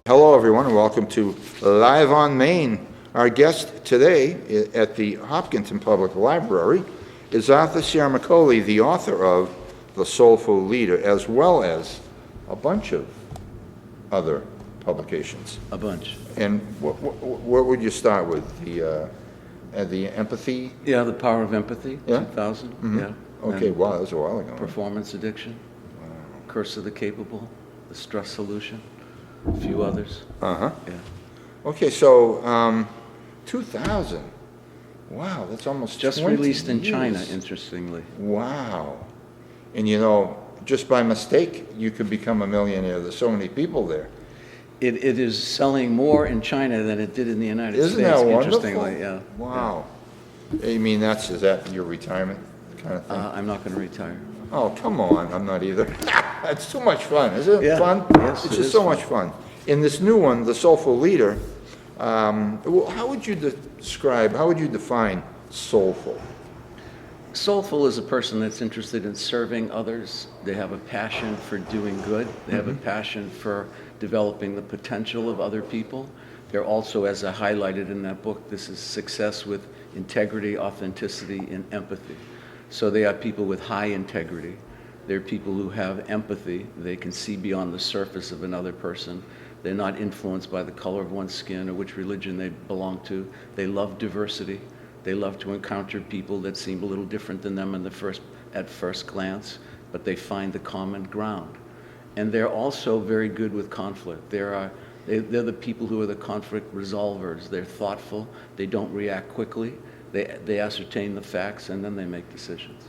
Hello, everyone, and welcome to Live on Main. Our guest today at the Hopkinton Public Library is Arthur Ciaramicoli, the author of The Soulful Leader, as well as a bunch of other publications. A bunch. And what would you start with? The empathy? Yeah, The Power of Empathy, Yeah? 2000. Mm-hmm. Yeah. Okay, And wow, that was a while ago. Performance Addiction, Curse of the Capable, The Stress Solution, a few others. Uh-huh. Yeah. Okay, so 2000. Wow, that's almost Just 20 released in China, years. interestingly. Wow. And you know, just by mistake, you could become a millionaire. There's so many people there. It is selling more in China than it did in the United Isn't States, that wonderful? interestingly. Yeah. Wow. You mean is that your retirement kind of thing? I'm not going to retire. Oh, come on, I'm not either. It's too much fun, isn't it? Yeah. Fun? Yes, It's it just is so fun. much fun. In this new one, The Soulful Leader, how would you define soulful? Soulful is a person that's interested in serving others. They have a passion for doing good. They have a passion for developing the potential of other people. They're also, as I highlighted in that book, this is success with integrity, authenticity, and empathy. So they are people with high integrity. They're people who have empathy. They can see beyond the surface of another person. They're not influenced by the color of one's skin or which religion they belong to. They love diversity. They love to encounter people that seem a little different than them at first glance, but they find the common ground. And they're also very good with conflict. They're the people who are the conflict resolvers. They're thoughtful. They don't react quickly. They ascertain the facts, and then they make decisions.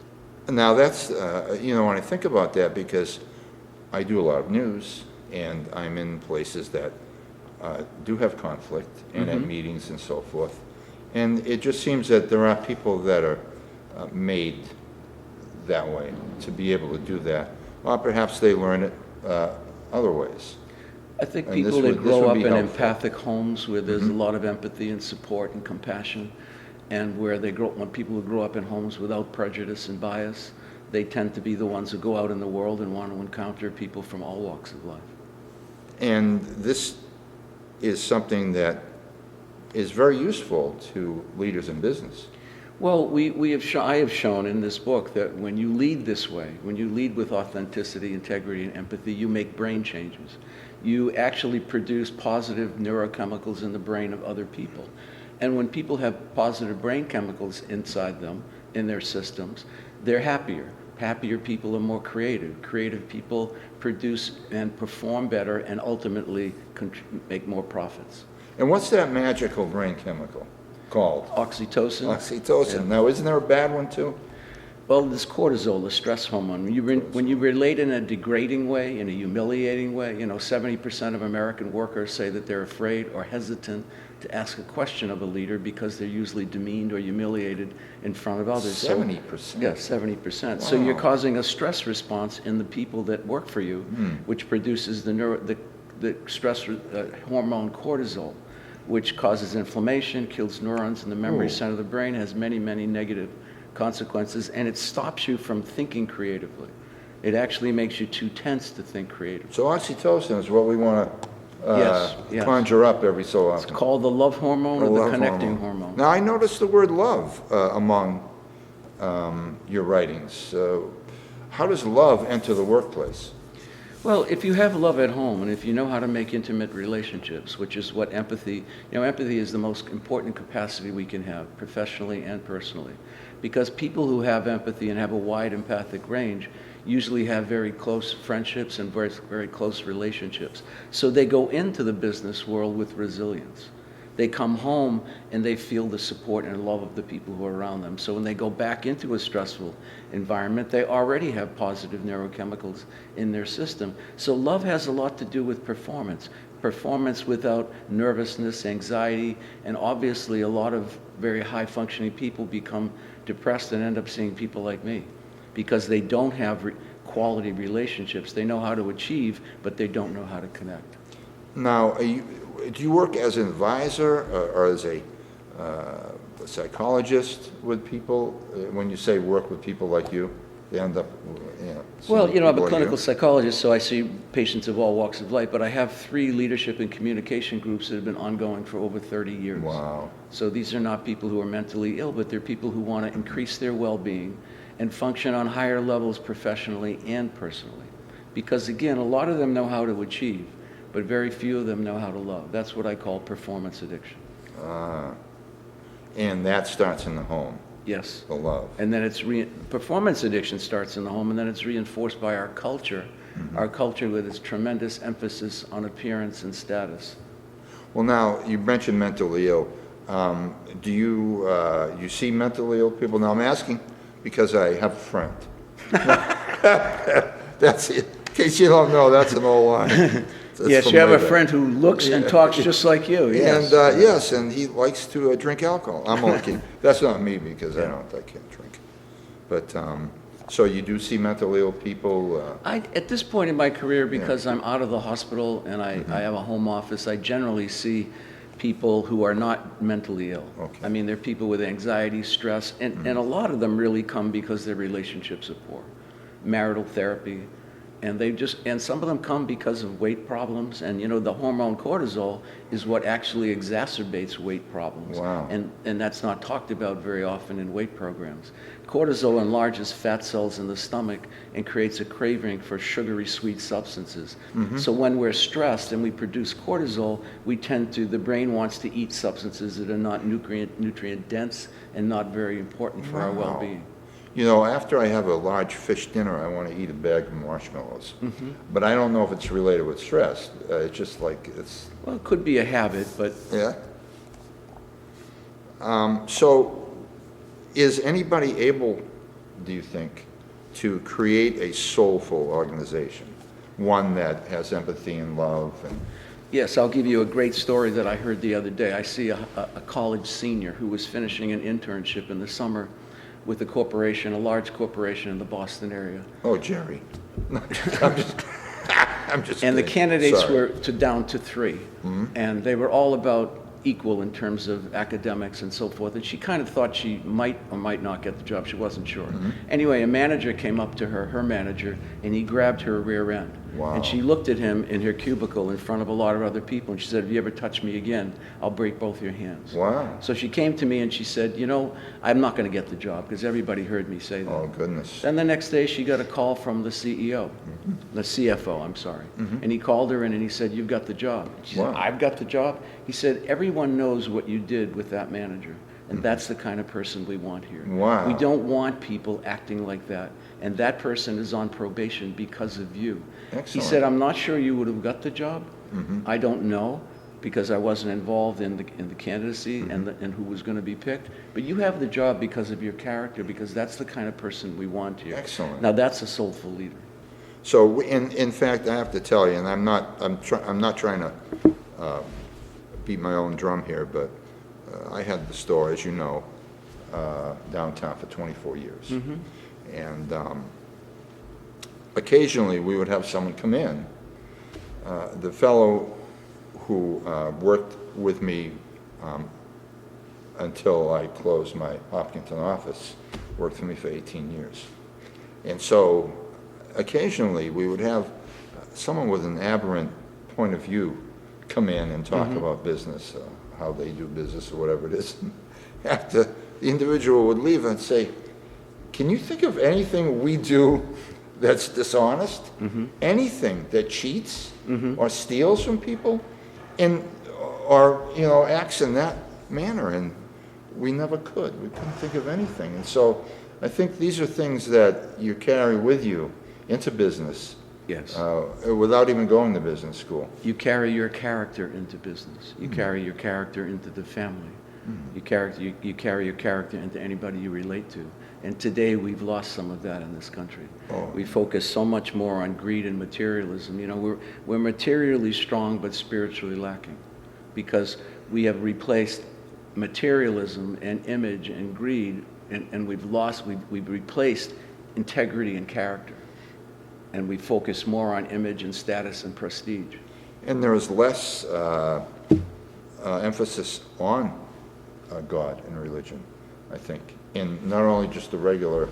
Now that's, when I think about that, because I do a lot of news, and I'm in places that do have conflict, and at meetings and so forth. And it just seems that there are people that are made that way, to be able to do that. Or perhaps they learn it other ways. I think And people this that would grow up be in helpful. empathic homes where there's a lot of empathy and support and compassion, and when people who grow up in homes without prejudice and bias, they tend to be the ones who go out in the world and want to encounter people from all walks of life. And this is something that is very useful to leaders in business. Well, I have shown in this book that when you lead this way, when you lead with authenticity, integrity, and empathy, you make brain changes. You actually produce positive neurochemicals in the brain of other people. And when people have positive brain chemicals inside them, in their systems, they're happier. Happier people are more creative. Creative people produce and perform better and ultimately make more profits. And what's that magical brain chemical called? Oxytocin. Oxytocin. Yeah. Now, isn't there a bad one too? Well, this cortisol, the stress hormone, when you relate in a degrading way, in a humiliating way, 70% of American workers say that they're afraid or hesitant to ask a question of a leader because they're usually demeaned or humiliated in front of others. 70%? Yeah, 70%. So you're causing a stress response in the people that work for you, which produces the stress hormone cortisol, which causes inflammation, kills neurons in the memory center of the brain, has many, many negative consequences, and it stops you from thinking creatively. It actually makes you too tense to think creatively. So oxytocin is what we want to Yes. conjure up every so It's often. called the love hormone or the love connecting hormone. Now, I noticed the word love among your writings. How does love enter the workplace? Well, if you have love at home and if you know how to make intimate relationships, which is what empathy is the most important capacity we can have, professionally and personally. Because people who have empathy and have a wide empathic range usually have very close friendships and very, very close relationships. So they go into the business world with resilience. They come home and they feel the support and love of the people who are around them. So when they go back into a stressful environment, they already have positive neurochemicals in their system. So love has a lot to do with performance. Performance without nervousness, anxiety, and obviously a lot of very high-functioning people become depressed and end up seeing people like me because they don't have quality relationships. They know how to achieve, but they don't know how to connect. Now, do you work as an advisor or as a psychologist with people when you say work with people like you? they end up, you know. Well, seeing you know, I'm a people like clinical you. psychologist, so I see patients of all walks of life, but I have 3 leadership and communication groups that have been ongoing for over 30 years. Wow. So these are not people who are mentally ill, but they're people who want to increase their well-being and function on higher levels professionally and personally. Because again, a lot of them know how to achieve, but very few of them know how to love. That's what I call performance addiction. And that starts in the home, Yes. the love. And then performance addiction starts in the home, and then it's reinforced by our culture with its tremendous emphasis on appearance and status. Well, now, you mentioned mentally ill. Do you see mentally ill people? Now, I'm asking because I have a friend. That's it. In case you don't know, that's an old line. That's Yes, from you have way a back. friend who looks and talks just like you, yes. And, yes, and he likes to drink alcohol. I'm only kidding. That's not me because I can't drink. But, so you do see mentally ill people? At this point in my career, because I'm out of the hospital and I have a home office, I generally see people who are not mentally ill. Okay. I mean, they're people with anxiety, stress, and a lot of them really come because their relationships are poor. Marital therapy, and some of them come because of weight problems, and you know, the hormone cortisol is what actually exacerbates weight problems. Wow. And that's not talked about very often in weight programs. Cortisol enlarges fat cells in the stomach and creates a craving for sugary sweet substances. So when we're stressed and we produce cortisol, the brain wants to eat substances that are not nutrient dense and not very important for our Wow. well-being. You know, after I have a large fish dinner, I want to eat a bag of marshmallows. But I don't know if it's related with stress. It's just like it's, Well, it could be a habit, but yeah. So is anybody able, do you think, to create a soulful organization? One that has empathy and love and, yes, I'll give you a great story that I heard the other day. I see a college senior who was finishing an internship in the summer with a large corporation in the Boston area. oh, Jerry. I'm just And the kidding. candidates Sorry. were down to 3. And they were all about equal in terms of academics and so forth. And she kind of thought she might or might not get the job. She wasn't sure. Anyway, a manager came up to her manager, and he grabbed her rear end. Wow. And she looked at him in her cubicle in front of a lot of other people, and she said, if you ever touch me again, I'll break both your hands. Wow. So she came to me and she said, you know, I'm not going to get the job, because everybody heard me say that. Oh, goodness. Then the next day, she got a call from the CEO, the CFO, I'm sorry. And he called her in and he said, you've got the job. She said, Wow. I've got the job? He said, everyone knows what you did with that manager. And that's the kind of person we want here. Wow. We don't want people acting like that. And that person is on probation because of you. He Excellent. said, I'm not sure you would have got the job. I don't know, because I wasn't involved in the candidacy and who was going to be picked. But you have the job because of your character, because that's the kind of person we want here. Excellent. Now that's a soulful leader. So, in fact, I have to tell you, and I'm not trying to beat my own drum here, but I had the store, as you know, downtown for 24 years. And occasionally we would have someone come in. The fellow who worked with me until I closed my Hopkinton office worked for me for 18 years. And so occasionally we would have someone with an aberrant point of view come in and talk about business, how they do business or whatever it is. After the individual would leave and say, can you think of anything we do that's dishonest? Anything that cheats or steals from people? Or, you know, acts in that manner? And we never could. We couldn't think of anything. And so I think these are things that you carry with you into business. Yes. Without even going to business school. You carry your character into business. You carry your character into the family. You carry your character into anybody you relate to. And today we've lost some of that in this country. We focus so much more on greed and materialism. You know, we're materially strong but spiritually lacking, because we have replaced materialism and image and greed, and we've replaced integrity and character. And we focus more on image and status and prestige. And there is less emphasis on God and religion, I think, in not only just the regular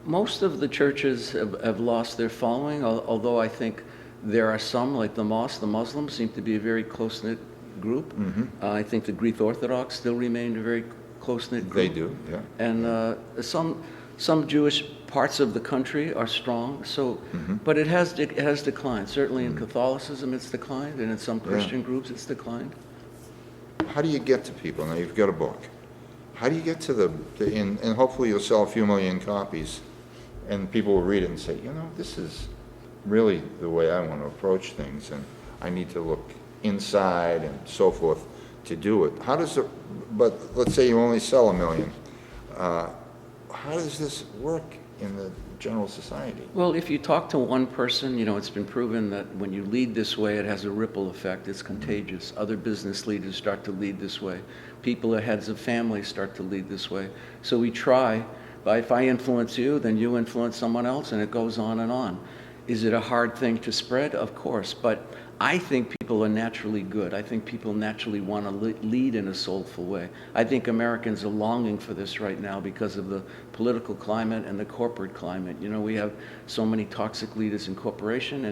Most of the churches have lost their following, although I think there are some, like the mosque, the Muslims seem to be a very close-knit group. I think the Greek Orthodox still remain a very close-knit group. They do, yeah. And some Jewish parts of the country are strong, so, but it has declined. Certainly in Catholicism it's declined, and in some Christian groups it's declined. How do you get to people? Now, you've got a book. How do you get to and hopefully you'll sell a few million copies, and people will read it and say, you know, this is really the way I want to approach things, and I need to look inside and so forth to do it. How does it, but let's say you only sell 1 million. How does this work in the general society? Well, if you talk to one person, you know, it's been proven that when you lead this way, it has a ripple effect. It's contagious. Other business leaders start to lead this way. People, heads of families, start to lead this way. So we try, but if I influence you, then you influence someone else, and it goes on and on. Is it a hard thing to spread? Of course, but I think people are naturally good. I think people naturally want to lead in a soulful way. I think Americans are longing for this right now because of the political climate and the corporate climate. You know, we have so many toxic leaders in corporations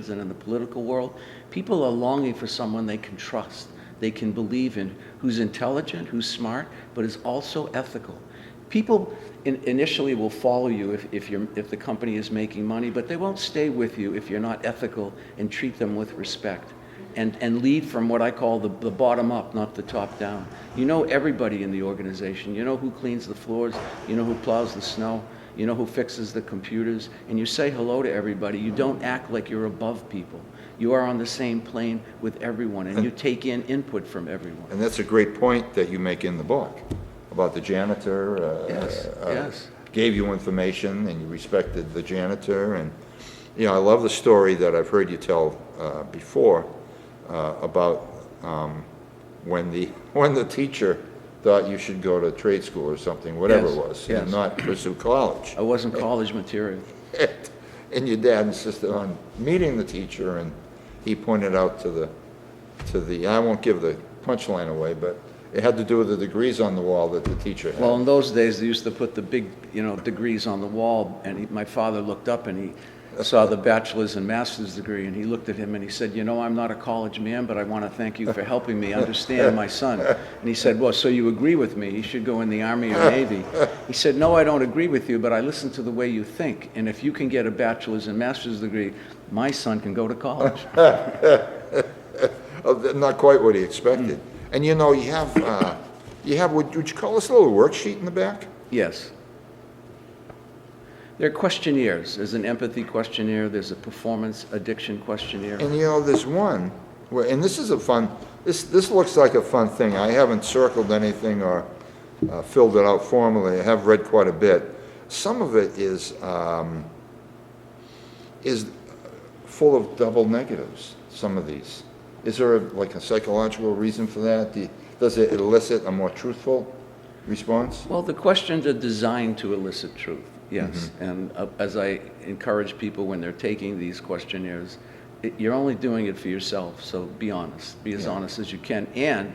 and in the political world. People are longing for someone they can trust, they can believe in, who's intelligent, who's smart, but is also ethical. People initially will follow you if the company is making money, but they won't stay with you if you're not ethical and treat them with respect and lead from what I call the bottom up, not the top down. You know everybody in the organization. You know who cleans the floors, you know who plows the snow, you know who fixes the computers, and you say hello to everybody. You don't act like you're above people. You are on the same plane with everyone, and you take in input from everyone. And that's a great point that you make in the book about the janitor. Yes. Gave you information, and you respected the janitor. And you know, I love the story that I've heard you tell before about when the teacher thought you should go to trade school or something, whatever it was, and not pursue college. I wasn't college material. And your dad insisted on meeting the teacher, and he pointed out to the I won't give the punchline away, but it had to do with the degrees on the wall that the teacher had. Well, in those days, they used to put the big, degrees on the wall, and my father looked up and he saw the bachelor's and master's degree, and he looked at him and he said, you know, I'm not a college man, but I want to thank you for helping me understand my son. And he said, well, so you agree with me? He should go in the Army or Navy. He said, no, I don't agree with you, but I listen to the way you think, and if you can get a bachelor's and master's degree, my son can go to college. Not quite what he expected. And you know, you have would you call this a little worksheet in the back? Yes. There are questionnaires. There's an empathy questionnaire. There's a performance addiction questionnaire. And you know, there's one where, and this is a fun, this looks like a fun thing. I haven't circled anything or filled it out formally. I have read quite a bit. Some of it is full of double negatives, some of these. Is there like a psychological reason for that? Does it elicit a more truthful response? Well, the questions are designed to elicit truth, yes. And as I encourage people when they're taking these questionnaires, you're only doing it for yourself, so be honest. Be as honest as you can, and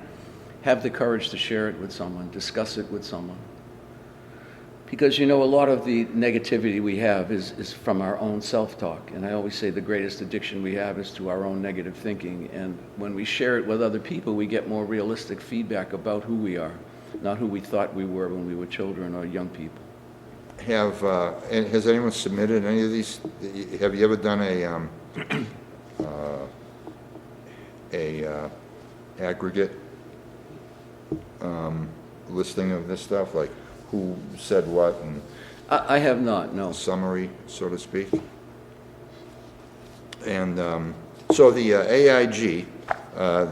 have the courage to share it with someone, discuss it with someone. Because, you know, a lot of the negativity we have is from our own self-talk. And I always say the greatest addiction we have is to our own negative thinking. And when we share it with other people, we get more realistic feedback about who we are, not who we thought we were when we were children or young people. Has anyone submitted any of these? Have you ever done a aggregate listing of this stuff, like who said what, and I have not, no. summary, so to speak? And so the AIG,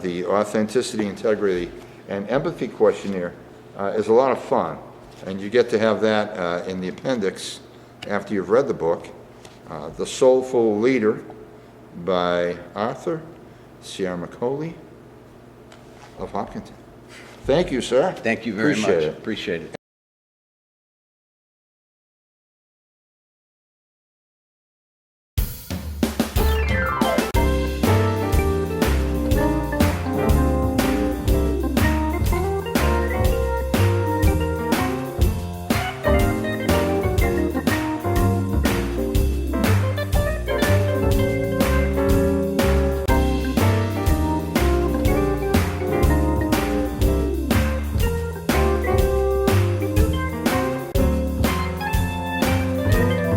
the Authenticity, Integrity, and Empathy Questionnaire is a lot of fun, and you get to have that in the appendix after you've read the book. The Soulful Leader by Arthur Ciaramicoli of Hopkinton. Thank you, sir. Thank you very much. Appreciate it. Thank you.